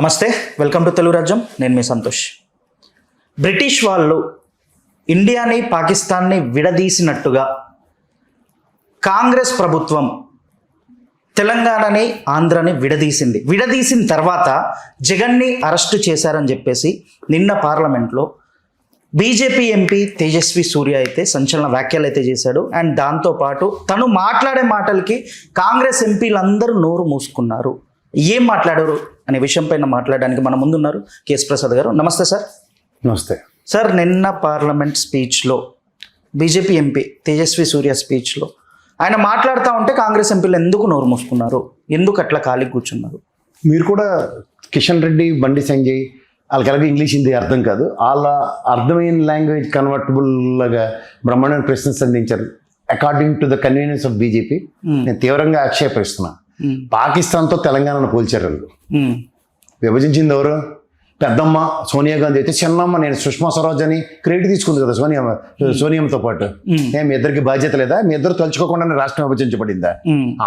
నమస్తే, welcome to Telugu రాజ్యం. నేను మీ సంతోష్. బ్రిటిష్ వాళ్ళు ఇండియాని పాకిస్తాన్ని విడదీసినట్టుగా కాంగ్రెస్ ప్రభుత్వం తెలంగాణని ఆంధ్రాని విడదీసిన తర్వాత జగన్ని అరెస్టు చేశారని చెప్పేసి నిన్న పార్లమెంట్లో బీజేపీ ఎంపీ తేజస్వి సూర్య అయితే సంచలన వ్యాఖ్యలు అయితే చేశాడు. అండ్ దాంతోపాటు తను మాట్లాడే మాటలకి కాంగ్రెస్ ఎంపీలందరూ నోరు మూసుకున్నారు. ఏం మాట్లాడారు అనే విషయం పైన మాట్లాడడానికి మన ముందున్నారు కేఎస్ ప్రసాద్ గారు. నమస్తే సార్. నమస్తే సార్. నిన్న పార్లమెంట్ స్పీచ్లో బీజేపీ ఎంపీ తేజస్వి సూర్య స్పీచ్లో ఆయన మాట్లాడుతూ ఉంటే కాంగ్రెస్ ఎంపీలు ఎందుకు నోరు మూసుకున్నారు, ఎందుకు అట్లా ఖాళీ కూర్చున్నారు? మీరు కూడా కిషన్ రెడ్డి, బండి సంజయ్ వాళ్ళకి అలాగే ఇంగ్లీష్ హిందీ అర్థం కాదు, వాళ్ళ అర్థమైన లాంగ్వేజ్ కన్వర్టబుల్ లాగా బ్రహ్మాండమైన ప్రశ్నలు సంధించారు. According to the convenience of BJP నేను తీవ్రంగా ఆక్షేపిస్తున్నా. పాకిస్తాన్తో తెలంగాణను పోల్చారు వాళ్ళు. విభజించింది ఎవరు? పెద్దమ్మ సోనియా గాంధీ అయితే చిన్నమ్మ నేను సుష్మా స్వరాజ్ అని క్రెడిట్ తీసుకుంది కదా సోనియాతో పాటు. మీ ఇద్దరికి బాధ్యత లేదా? మీ ఇద్దరు తలుచుకోకుండానే రాష్ట్రం విభజించబడిందా?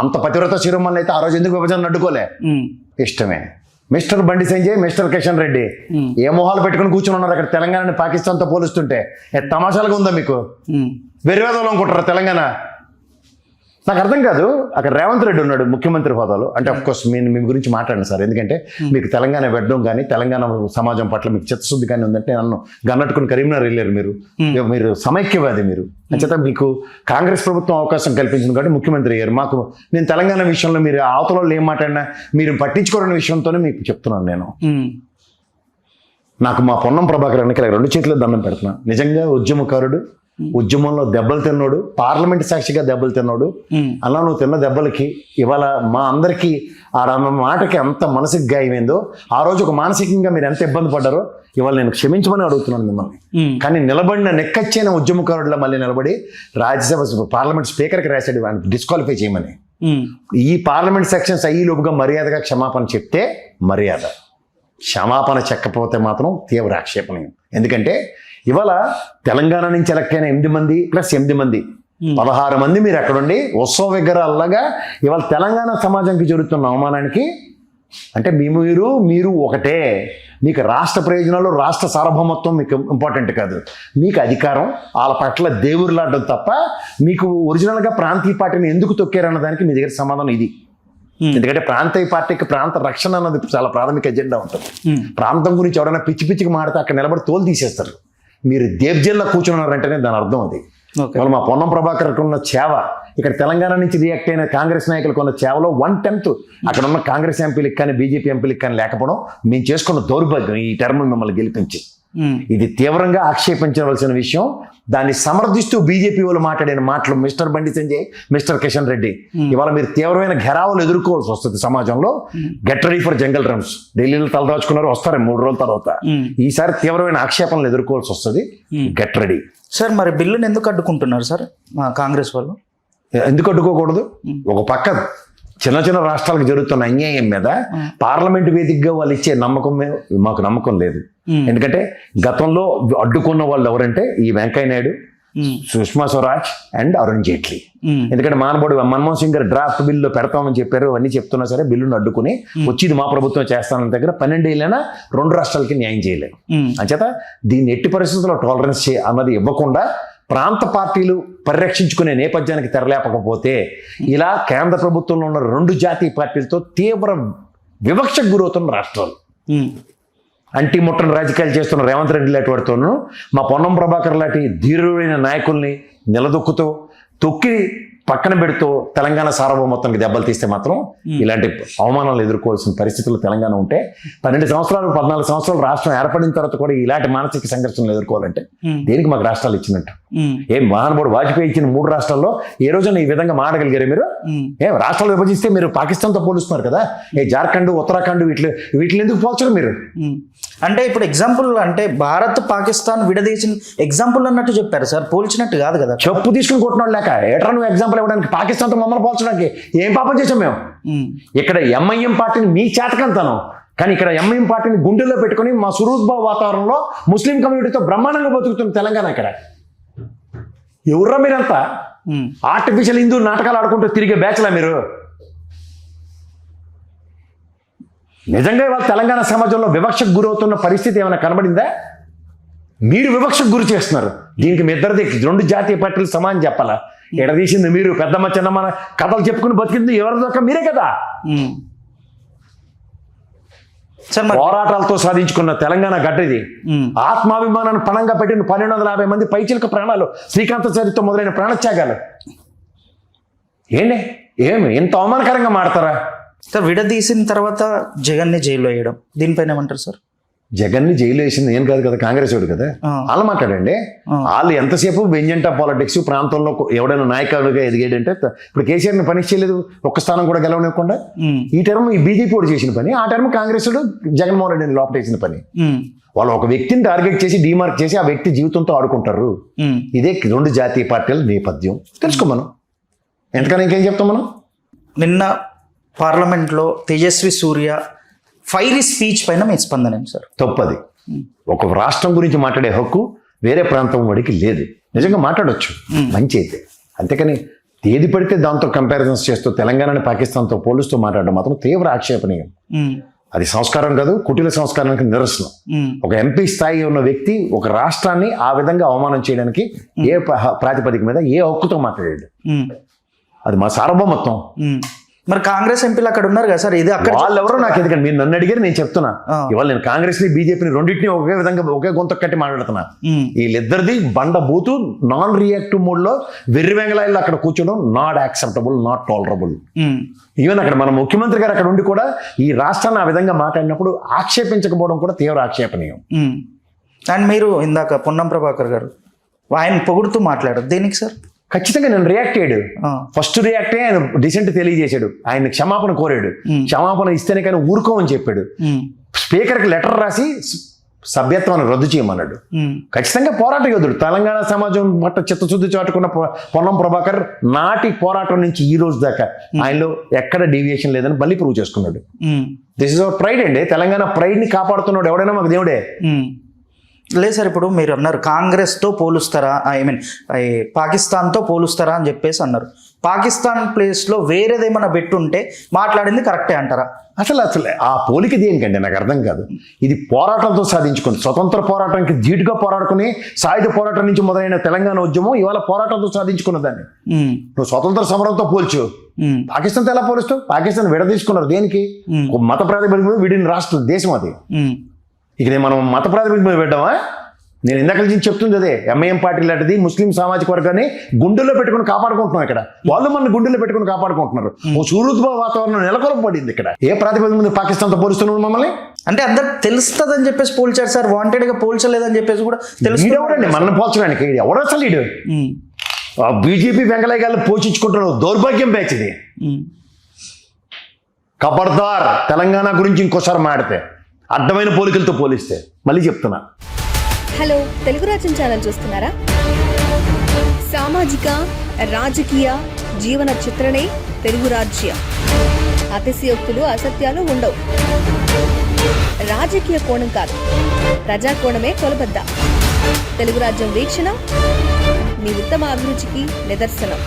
అంత పతివ్రత శిరోమణి అయితే ఆ రోజు ఎందుకు విభజన అడ్డుకోలే? ఇష్టమే. మిస్టర్ బండి సంజయ్, మిస్టర్ కిషన్ రెడ్డి ఏ మొహాలు పెట్టుకుని కూర్చుని ఉన్నారు అక్కడ తెలంగాణని పాకిస్తాన్తో పోలుస్తుంటే? తమాషాలుగా ఉందా మీకు? వెర్రివేదంలో అనుకుంటారా తెలంగాణ? నాకు అర్థం కాదు. అక్కడ రేవంత్ రెడ్డి ఉన్నాడు ముఖ్యమంత్రి హోదాలో. అంటే అఫ్కోర్స్ నేను మీ గురించి మాట్లాడండి సార్, ఎందుకంటే మీకు తెలంగాణ పెట్టడం కానీ తెలంగాణ సమాజం పట్ల మీకు చిత్తశుద్ధి కానీ ఉందంటే నన్ను గన్నట్టుకుని కరీంనగర్ వెళ్ళారు మీరు సమైక్యవాది. మీరు అంచేత మీకు కాంగ్రెస్ ప్రభుత్వం అవకాశం కల్పించింది కాబట్టి ముఖ్యమంత్రి అయ్యారు. మాకు నేను తెలంగాణ విషయంలో మీరు అవతలలో ఏం మాట్లాడినా మీరు పట్టించుకోవడం విషయంతోనే మీకు చెప్తున్నాను. నేను నాకు మా పొన్నం ప్రభాకర్ ఎన్నికల రెండు చేతుల్లో దండం పెడుతున్నా. నిజంగా ఉద్యమకారుడు, ఉద్యమంలో దెబ్బలు తిన్నాడు, పార్లమెంట్ సాక్షిగా దెబ్బలు తిన్నాడు. అలా నువ్వు తిన్న దెబ్బలకి ఇవాళ మా అందరికీ ఆ మాటకి ఎంత మనసుకి గాయమైందో, ఆ రోజు ఒక మానసికంగా మీరు ఎంత ఇబ్బంది పడ్డారో ఇవాళ నేను క్షమించమని అడుగుతున్నాను మిమ్మల్ని. కానీ నిలబడిన నెక్కచ్చైన ఉద్యమకారుడిలో మళ్ళీ నిలబడి రాజ్యసభ పార్లమెంట్ స్పీకర్కి రాశాడు వాడిని డిస్క్వాలిఫై చేయమని. ఈ పార్లమెంట్ సెక్షన్స్ అయ్యేలోపుగా మర్యాదగా క్షమాపణ చెప్తే మర్యాద, క్షమాపణ చెక్కపోతే మాత్రం తీవ్ర ఆక్షేపణీయం. ఎందుకంటే ఇవాళ తెలంగాణ నుంచి ఎలక్కైన 8 మంది ప్లస్ 8 మంది 16 మంది మీరు ఎక్కడుండి ఉత్సవ విగ్రహాల్లాగా ఇవాళ తెలంగాణ సమాజానికి జరుగుతున్న అవమానానికి అంటే మీరు ఒకటే. మీకు రాష్ట్ర ప్రయోజనాలు, రాష్ట్ర సార్వభౌమత్వం మీకు ఇంపార్టెంట్ కాదు. మీకు అధికారం, వాళ్ళ పట్ల దేవురులాడడం తప్ప మీకు ఒరిజినల్గా ప్రాంతీయ పార్టీని ఎందుకు తొక్కారన్న దానికి మీ దగ్గర సమాధానం ఇది. ఎందుకంటే ప్రాంతీయ పార్టీకి ప్రాంత రక్షణ అన్నది చాలా ప్రాథమిక ఎజెండా ఉంటుంది. ప్రాంతం గురించి ఎవరైనా పిచ్చిగా మాడితే అక్కడ నిలబడి తోలు తీసేస్తారు. మీరు దేబ్జెల్లో కూర్చున్నారంటేనే దాని అర్థం అది. వాళ్ళు మా పొన్నం ప్రభాకర్కి ఉన్న చేవ, ఇక్కడ తెలంగాణ నుంచి రియాక్ట్ అయిన కాంగ్రెస్ నాయకులకు ఉన్న చేవలో 1/10 అక్కడ ఉన్న కాంగ్రెస్ ఎంపీలకు కానీ బీజేపీ ఎంపీలకు కానీ లేకపోవడం మేము చేసుకున్న దౌర్భాగ్యం ఈ టర్మ్ మిమ్మల్ని గెలిపించి. ఇది తీవ్రంగా ఆక్షేపించవలసిన విషయం. దాన్ని సమర్థిస్తూ బీజేపీ వాళ్ళు మాట్లాడిన మాటలు మిస్టర్ బండి సంజయ్, మిస్టర్ కిషన్ రెడ్డి ఇవాళ మీరు తీవ్రమైన ఘెరావులు ఎదుర్కోవాల్సి వస్తుంది సమాజంలో. Get ready for jungle drums. ఢిల్లీలో తలదాచుకున్నారు, వస్తారు 3 రోజుల తర్వాత. ఈసారి తీవ్రమైన ఆక్షేపణలు ఎదుర్కోవాల్సి వస్తుంది. Get ready. సార్, మరి బిల్లుని ఎందుకు అడ్డుకుంటున్నారు సార్ కాంగ్రెస్ వాళ్ళు? ఎందుకు అడ్డుకోకూడదు? ఒక పక్క చిన్న రాష్ట్రాలకు జరుగుతున్న అన్యాయం మీద పార్లమెంట్ వేదికగా వాళ్ళు ఇచ్చే నమ్మకం మాకు నమ్మకం లేదు. ఎందుకంటే గతంలో అడ్డుకున్న వాళ్ళు ఎవరంటే ఈ వెంకయ్య నాయుడు, సుష్మా స్వరాజ్ అండ్ అరుణ్ జైట్లీ. ఎందుకంటే మన్మోహన్ సింగ్ గారు డ్రాఫ్ట్ బిల్లు పెడతామని చెప్పారు, అవన్నీ చెప్తున్నా సరే బిల్లును అడ్డుకుని వచ్చి మా ప్రభుత్వం చేస్తానన్న దగ్గర 12 ఏళ్ళైనా 2 రాష్ట్రాలకి న్యాయం చేయలేదు. అంచేత దీన్ని ఎట్టి పరిస్థితుల్లో టాలరెన్స్ అన్నది ఇవ్వకుండా ప్రాంత పార్టీలు పరిరక్షించుకునే నేపథ్యానికి తెరలేపకపోతే ఇలా కేంద్ర ప్రభుత్వంలో ఉన్న 2 జాతీయ పార్టీలతో తీవ్ర వివక్షకు గురవుతున్న రాష్ట్రాలు, అంటి ముట్టని రాజకీయాలు చేస్తున్న రేవంత్ రెడ్డి లాంటి వాడితోనూ మా పొన్నం ప్రభాకర్ లాంటి ధీరుడైన నాయకుల్ని నిలదొక్కుతూ తొక్కి పక్కన పెడుతూ తెలంగాణ సార్వభౌమత్వానికి దెబ్బలు తీస్తే మాత్రం ఇలాంటి అవమానాలు ఎదుర్కోవాల్సిన పరిస్థితుల్లో తెలంగాణ ఉంటే 12 సంవత్సరాలు 14 సంవత్సరాలు రాష్ట్రం ఏర్పడిన తర్వాత కూడా ఇలాంటి మానసిక సంఘర్షణలు ఎదుర్కోవాలంటే దేనికి మాకు రాష్ట్రాలు ఇచ్చినట్టు? ఏం మహానుభావుడు వాజ్పేయి ఇచ్చిన 3 రాష్ట్రాల్లో ఏ రోజున ఈ విధంగా మాడగలిగారు మీరు? ఏం రాష్ట్రాలు విభజిస్తే మీరు పాకిస్తాన్తో పోలుస్తున్నారు కదా? జార్ఖండ్, ఉత్తరాఖండ్ వీటిని ఎందుకు పోల్చరు మీరు? అంటే ఇప్పుడు ఎగ్జాంపుల్ అంటే భారత్ పాకిస్తాన్ విడదీసిన ఎగ్జాంపుల్ అన్నట్టు చెప్పారు సార్, పోల్చినట్టు కాదు కదా. చెప్పు తీసుకుని కొట్టినాడు లేక ఎట్రా నువ్వు ఎగ్జాంపుల్ ఇవ్వడానికి? పాకిస్తాన్తో మమ్మల్ని పోల్చడానికి ఏం పాపం చేసాం మేము? ఇక్కడ ఎంఐఎం పార్టీని మీ చేతకంతాను, కానీ ఇక్కడ ఎంఐఎం పార్టీని గుండెల్లో పెట్టుకుని మా సురూద్భావ వాతావరణంలో ముస్లిం కమ్యూనిటీతో బ్రహ్మాండంగా బతుకుతున్న తెలంగాణ. ఇక్కడ ఎవర్రా మీరంతా? ఆర్టిఫిషియల్ హిందూ నాటకాలు ఆడుకుంటూ తిరిగే బ్యాచ్లా మీరు? నిజంగా ఇవాళ తెలంగాణ సమాజంలో వివక్షకు గురవుతున్న పరిస్థితి ఏమైనా కనబడిందా? మీరు వివక్షకు గురి చేస్తున్నారు. దీనికి మీ ఇద్దరిది రెండు జాతీయ పార్టీలు సమానం చెప్పాలా? ఎడదీసింది మీరు, పెద్దమ్మ చిన్నమ్మ కథలు చెప్పుకుని బతికింది ఎవరి దాకా మీరే కదా. పోరాటాలతో సాధించుకున్న తెలంగాణ గడ్డది. ఆత్మాభిమానాన్ని పణంగా పెట్టిన 1250 మంది పైచిలక ప్రాణాలు, శ్రీకాంత చరిత్ర మొదలైన ప్రాణత్యాగాలు. ఏమి ఇంత అవమానకరంగా మాడతారా సార్? విడదీసిన తర్వాత జగన్ని జైల్లో వేయడం, దీనిపైన ఏమంటారు సార్? జగన్ని జైలు వేసింది ఏం కాదు కదా, కాంగ్రెస్ వాడు కదా. వాళ్ళు మాట్లాడండి. వాళ్ళు ఎంతసేపు వెంజెంటా పాలిటిక్స్, ప్రాంతంలో ఎవడైనా నాయకుడిగా ఎదిగాడంటే, ఇప్పుడు కేసీఆర్ని పని చేయలేదు, ఒక్క స్థానం కూడా గెలవనివ్వకుండా. ఈ టర్మ్ ఈ బీజేపీ వాడు చేసిన పని, ఆ టర్మ్ కాంగ్రెస్ వాడు జగన్మోహన్ రెడ్డిని లోపటేసిన పని. వాళ్ళు ఒక వ్యక్తిని టార్గెట్ చేసి డిమార్క్ చేసి ఆ వ్యక్తి జీవితంతో ఆడుకుంటారు. ఇదే రెండు జాతీయ పార్టీల నేపథ్యం. తెలుసుకో మనం ఎంతకన్నా ఇంకేం చెప్తాం మనం. నిన్న పార్లమెంట్లో తేజస్వి సూర్య ఫైరీ స్పీచ్ పైన మీ స్పందన ఏంటి సార్? తప్పది. ఒక రాష్ట్రం గురించి మాట్లాడే హక్కు వేరే ప్రాంతం వాడికి లేదు. నిజంగా మాట్లాడొచ్చు, మంచి అయితే. అంతేకాని ఏది పడితే దాంతో కంపారిజన్స్ చేస్తూ తెలంగాణని పాకిస్తాన్తో పోలుస్తూ మాట్లాడడం మాత్రం తీవ్ర ఆక్షేపణీయం. అది సంస్కారం కాదు, కుటిల సంస్కారానికి నిరసనం. ఒక ఎంపీ స్థాయి ఉన్న వ్యక్తి ఒక రాష్ట్రాన్ని ఆ విధంగా అవమానం చేయడానికి ఏ ప్రాతిపదిక మీద, ఏ హక్కుతో మాట్లాడాడు? అది మా సార్వభౌమత్వం. మరి కాంగ్రెస్ ఎంపీలు అక్కడ ఉన్నారు కదా సార్, ఇది అక్కడ వాళ్ళు ఎవరో నాకు ఎందుకంటే మీరు నన్ను అడిగారు, నేను చెప్తున్నా. ఇవాళ నేను కాంగ్రెస్ ని బీజేపీని రెండింటిని ఒకే విధంగా ఒకే గొంతు కట్టి మాట్లాడుతున్నా. వీళ్ళిద్దరిది బండ బూతు, నాన్ రియాక్టివ్ మోడ్ లో వెర్రి వెంగళాయిల్లో అక్కడ కూర్చోడం not acceptable, not tolerable. Even అక్కడ మన ముఖ్యమంత్రి గారు అక్కడ ఉండి కూడా ఈ రాష్ట్రాన్ని ఆ విధంగా మాట్లాడినప్పుడు ఆక్షేపించకపోవడం కూడా తీవ్ర ఆక్షేపణీయం. అండ్ మీరు ఇందాక పొన్నం ప్రభాకర్ గారు ఆయన పొగుడుతూ మాట్లాడారు, దేనికి సార్? ఖచ్చితంగా నేను రియాక్ట్ అయ్యాడు. ఫస్ట్ రియాక్ట్ అయ్యి ఆయన డిసెంట్ తెలియజేశాడు, ఆయన క్షమాపణ కోరాడు. క్షమాపణ ఇస్తేనే కానీ ఊరుకోమని చెప్పాడు. స్పీకర్కి లెటర్ రాసి సభ్యత్వాన్ని రద్దు చేయమన్నాడు. ఖచ్చితంగా పోరాట యోధుడు. తెలంగాణ సమాజం పట్ల చిత్తశుద్ధి చాటుకున్న పొన్నం ప్రభాకర్ నాటి పోరాటం నుంచి ఈ రోజు దాకా ఆయనలో ఎక్కడ డీవియేషన్ లేదని మళ్ళీ ప్రూవ్ చేసుకున్నాడు. దిస్ ఇస్ అవర్ ప్రైడ్ అండి. తెలంగాణ ప్రైడ్ ని కాపాడుతున్నాడు ఎవడైనా మాకు దేవుడే. లేదు సార్, ఇప్పుడు మీరు అన్నారు కాంగ్రెస్తో పోలుస్తారా, ఐ మీన్ పాకిస్తాన్తో పోలుస్తారా అని చెప్పేసి అన్నారు. పాకిస్తాన్ ప్లేస్లో వేరేదేమన్నా పెట్టుంటే మాట్లాడింది కరెక్టే అంటారా? అసలు ఆ పోలిక దేనికండి నాకు అర్థం కాదు. ఇది పోరాటంతో సాధించుకుంది. స్వతంత్ర పోరాటానికి ధీటుగా పోరాడుకుని సాయుధ పోరాటం నుంచి మొదలైన తెలంగాణ ఉద్యమం ఇవాళ పోరాటంతో సాధించుకున్న దాన్ని నువ్వు స్వతంత్ర సమరంతో పోల్చు. పాకిస్తాన్తో ఎలా పోలుస్తావు? పాకిస్తాన్ విడదీసుకున్నారు దేనికి? మత ప్రాతిపదిక మీద విడిన రాష్ట్రం, దేశం అది. ఇక మనం మత ప్రాతిపదిక మీద పెట్టామా? నేను ఇందాక నుంచి చెప్తుంది అదే. ఎంఐఎం పార్టీ లాంటిది ముస్లిం సామాజిక వర్గాన్ని గుండెల్లో పెట్టుకుని కాపాడుకుంటున్నాం. ఇక్కడ వాళ్ళు మన గుండెల్లో పెట్టుకుని కాపాడుకుంటున్నారు. ఓ సూరుద్భవ వాతావరణం నెలకొల్పబడింది ఇక్కడ. ఏ ప్రాతిపదిక మీద పాకిస్తాన్తో పోలుస్తున్నాడు మమ్మల్ని? అంటే అందరు తెలుస్తుందని చెప్పేసి పోల్చారు సార్, వాంటెడ్ గా పోల్చలేదని చెప్పేసి కూడా తెలుసు. ఎవడండి మనల్ని పోల్చడానికి? ఎవరు అసలు ఈడు? బీజేపీ వెంగళయ్య గారిని పోషించుకుంటున్నాడు. దౌర్భాగ్యం బ్యాచ్ ఇది. ఖబర్దార్ తెలంగాణ గురించి ఇంకోసారి మాడితే, అడ్డమైన పోలికలతో పోలిస్తే. మళ్ళీ చెప్తున్నా. హలో, తెలుగు రాజ్యం ఛానల్ చూస్తున్నారా? సామాజిక రాజకీయ జీవన చిత్రణే తెలుగు రాజ్యం. అతిశయోక్తులు అసత్యాలు ఉండవు. రాజకీయ కోణం కాదు, ప్రజా కోణమే కొలబద్ద. తెలుగు రాజ్యం వీక్షణ మీ ఉత్తమ అభిరుచికి నిదర్శనం.